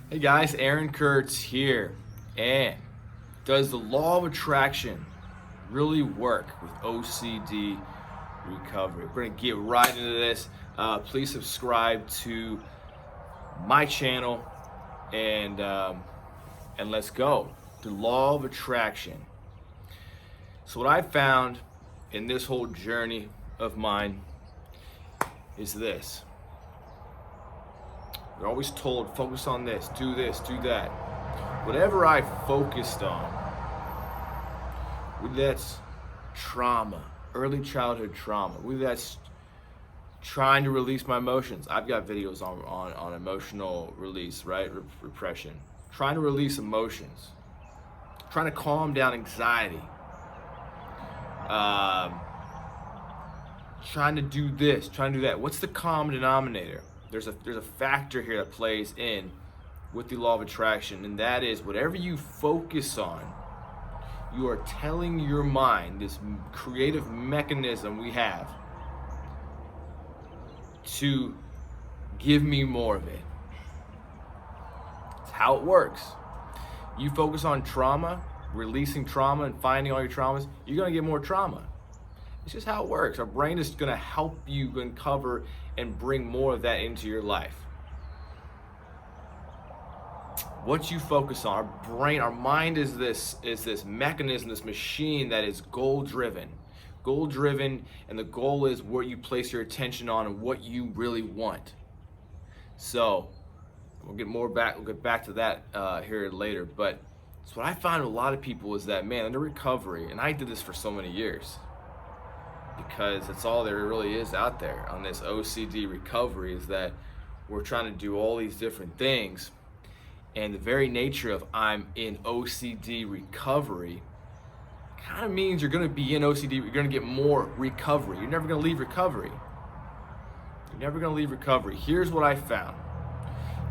Hey guys, Aaron Kurtz here. And does the law of attraction really work with OCD recovery? We're going to get right into this. Please subscribe to my channel and let's go. The law of attraction. So what I found in this whole journey of mine is this. We're always told, focus on this, do that. Whatever I focused on, whether that's trauma, early childhood trauma, whether that's trying to release my emotions. I've got videos on emotional release, right? Repression. Trying to release emotions. Trying to calm down anxiety. Trying to do this, trying to do that. What's the common denominator? There's a factor here that plays in with the law of attraction, and that is whatever you focus on, you are telling your mind, this creative mechanism we have, to give me more of it. It's how it works. You focus on trauma, releasing trauma and finding all your traumas, you're gonna get more trauma. It's just how it works. Our brain is gonna help you uncover and bring more of that into your life. What you focus on, our brain, our mind is this mechanism, this machine that is goal-driven. Goal-driven, and the goal is what you place your attention on and what you really want. So, we'll get back to that here later, but so what I find with a lot of people is that, man, under recovery, and I did this for so many years, because it's all there really is out there on this OCD recovery, is that we're trying to do all these different things, and the very nature of I'm in OCD recovery kind of means you're going to be in OCD, you're going to get more recovery. You're never going to leave recovery. You're never going to leave recovery. Here's what I found.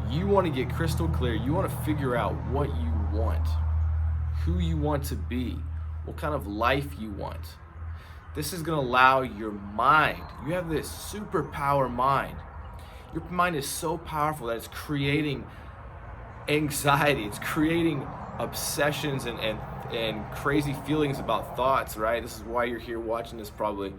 You want to get crystal clear. You want to figure out what you want, who you want to be, what kind of life you want. This is going to allow your mind. You have this superpower mind. Your mind is so powerful that it's creating anxiety. It's creating obsessions and crazy feelings about thoughts, right? This is why you're here watching this probably.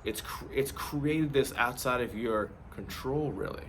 It's created this outside of your control, really.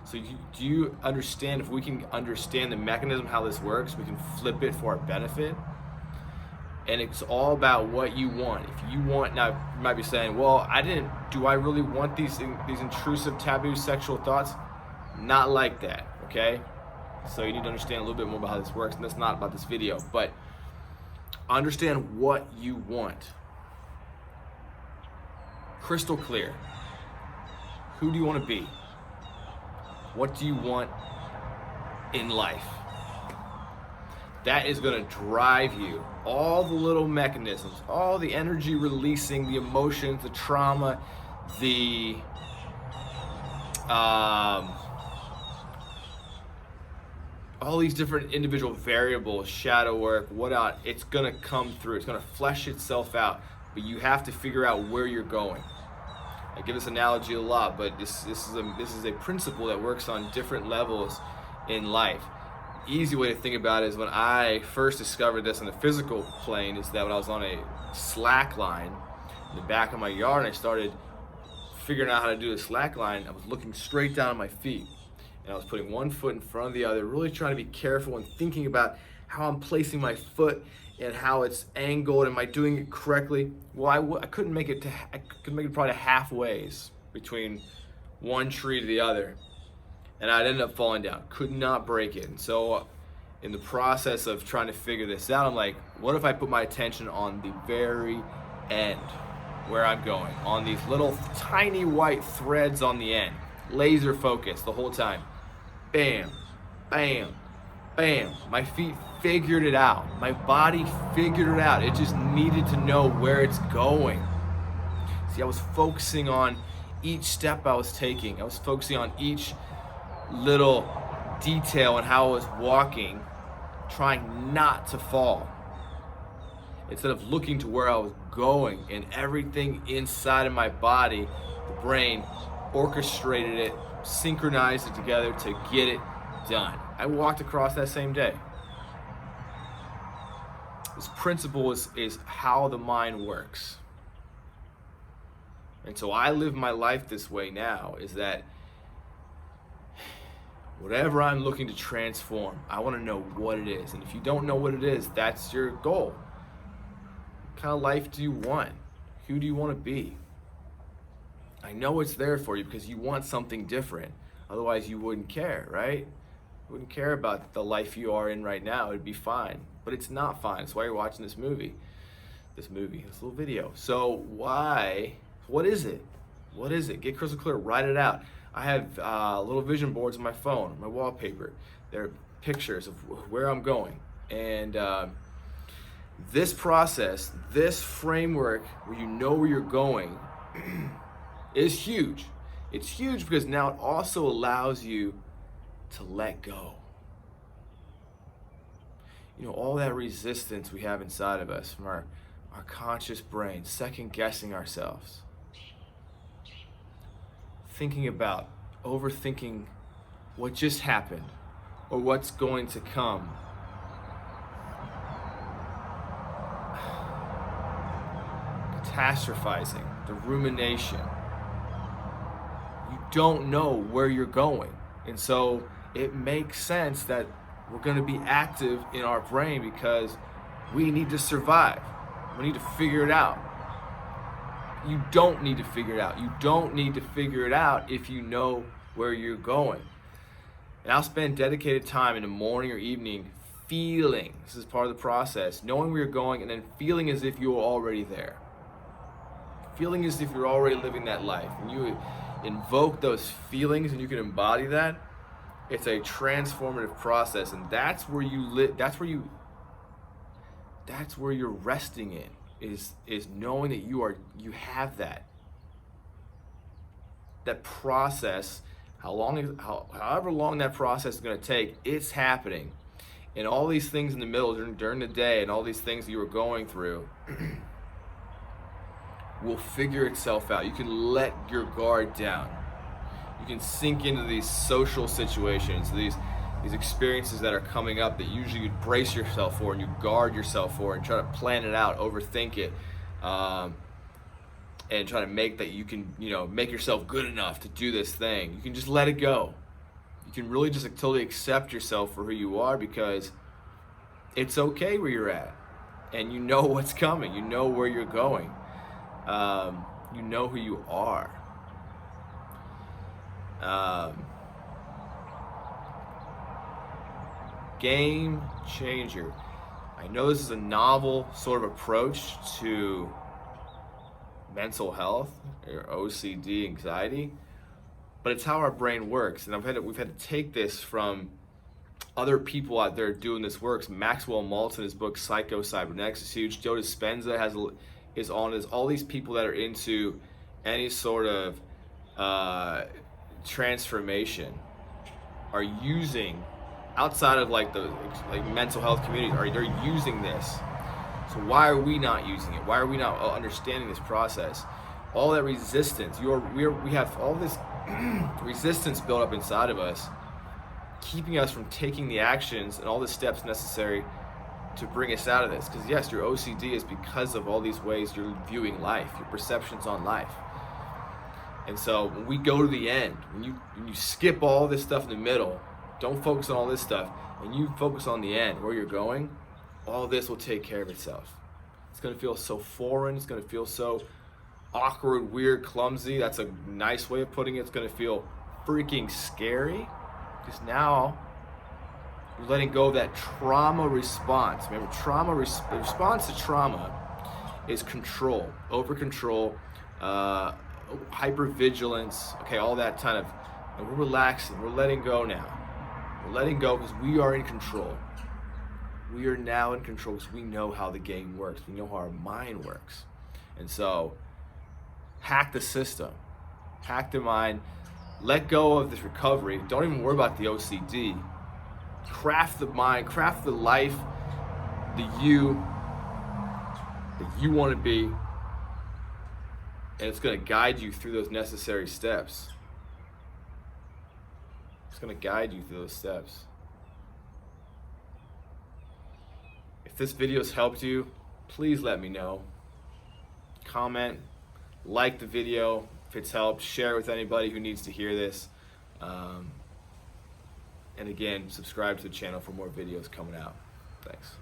So do you understand? If we can understand the mechanism, how this works, we can flip it for our benefit. And it's all about what you want. If you want, now you might be saying, well, do I really want these intrusive, taboo sexual thoughts? Not like that, okay? So you need to understand a little bit more about how this works, and that's not about this video, but understand what you want. Crystal clear. Who do you want to be? What do you want in life? That is going to drive you. All the little mechanisms, all the energy releasing, the emotions, the trauma, all these different individual variables, shadow work, whatnot, it's going to come through. It's going to flesh itself out, but you have to figure out where you're going. I give this analogy a lot, but this is a principle that works on different levels in life. Easy way to think about it is when I first discovered this on the physical plane is that when I was on a slack line in the back of my yard and I started figuring out how to do the slack line, I was looking straight down at my feet and I was putting one foot in front of the other, really trying to be careful and thinking about how I'm placing my foot and how it's angled. Am I doing it correctly? Well, I couldn't make it probably halfway between one tree to the other. And I'd end up falling down, could not break it. And so in the process of trying to figure this out, I'm like, what if I put my attention on the very end, where I'm going, on these little tiny white threads on the end, laser focus the whole time. Bam, bam, bam. My feet figured it out. My body figured it out. It just needed to know where it's going. See, I was focusing on each step I was taking. I was focusing on each little detail and how I was walking, trying not to fall. Instead of looking to where I was going, and everything inside of my body, the brain orchestrated it, synchronized it together to get it done. I walked across that same day. This principle is how the mind works. And so I live my life this way now, is that whatever I'm looking to transform, I want to know what it is. And if you don't know what it is, that's your goal. What kind of life do you want? Who do you want to be? I know it's there for you because you want something different. Otherwise, you wouldn't care, right? You wouldn't care about the life you are in right now. It'd be fine. But it's not fine. That's why you're watching this little video. So why? What is it? What is it? Get crystal clear. Write it out. I have little vision boards on my phone, my wallpaper. They're pictures of where I'm going. And this process, this framework where you know where you're going is huge. It's huge because now it also allows you to let go. You know, all that resistance we have inside of us from our conscious brain, second guessing ourselves. Thinking about, overthinking what just happened or what's going to come. Catastrophizing, the rumination. You don't know where you're going. And so it makes sense that we're going to be active in our brain because we need to survive. We need to figure it out. You don't need to figure it out. You don't need to figure it out if you know where you're going. And I'll spend dedicated time in the morning or evening feeling, this is part of the process, knowing where you're going and then feeling as if you're already there. Feeling as if you're already living that life. When you invoke those feelings and you can embody that, it's a transformative process, and that's where you live. That's where you're resting in. Is knowing that you have that process. However long that process is going to take, it's happening, and all these things in the middle during the day, and all these things that you were going through, will figure itself out. You can let your guard down. You can sink into these social situations, these experiences that are coming up that usually you brace yourself for and you guard yourself for and try to plan it out, overthink it, and try to make that you can, make yourself good enough to do this thing. You can just let it go. You can really just totally accept yourself for who you are because it's okay where you're at, and you know what's coming. You know where you're going. You know who you are. Game changer. I know this is a novel sort of approach to mental health or OCD, anxiety, but it's how our brain works. And we've had to take this from other people out there doing this work. Maxwell Maltz in his book Psycho-Cybernetics is huge. Joe Dispenza is on this. All these people that are into any sort of transformation are using, outside of the mental health community, they're using this. So why are we not using it? Why are we not understanding this process? All that resistance, we have all this resistance built up inside of us, keeping us from taking the actions and all the steps necessary to bring us out of this. Because yes, your OCD is because of all these ways you're viewing life, your perceptions on life. And so when we go to the end, when you skip all this stuff in the middle, don't focus on all this stuff, and you focus on the end, where you're going, all this will take care of itself. It's going to feel so foreign. It's going to feel so awkward, weird, clumsy. That's a nice way of putting it. It's going to feel freaking scary because now you're letting go of that trauma response. Remember, response to trauma is control, over control, hypervigilance, okay, all that kind of, and we're relaxing, we're letting go now. We're letting go because we are in control. We are now in control because we know how the game works. We know how our mind works. And so, hack the system, hack the mind, let go of this recovery. Don't even worry about the OCD. Craft the mind, craft the life, the you that you want to be. And it's going to guide you through those necessary steps. It's going to guide you through those steps. If this video has helped you, please let me know. Comment, like the video if it's helped, share it with anybody who needs to hear this. And again, subscribe to the channel for more videos coming out. Thanks.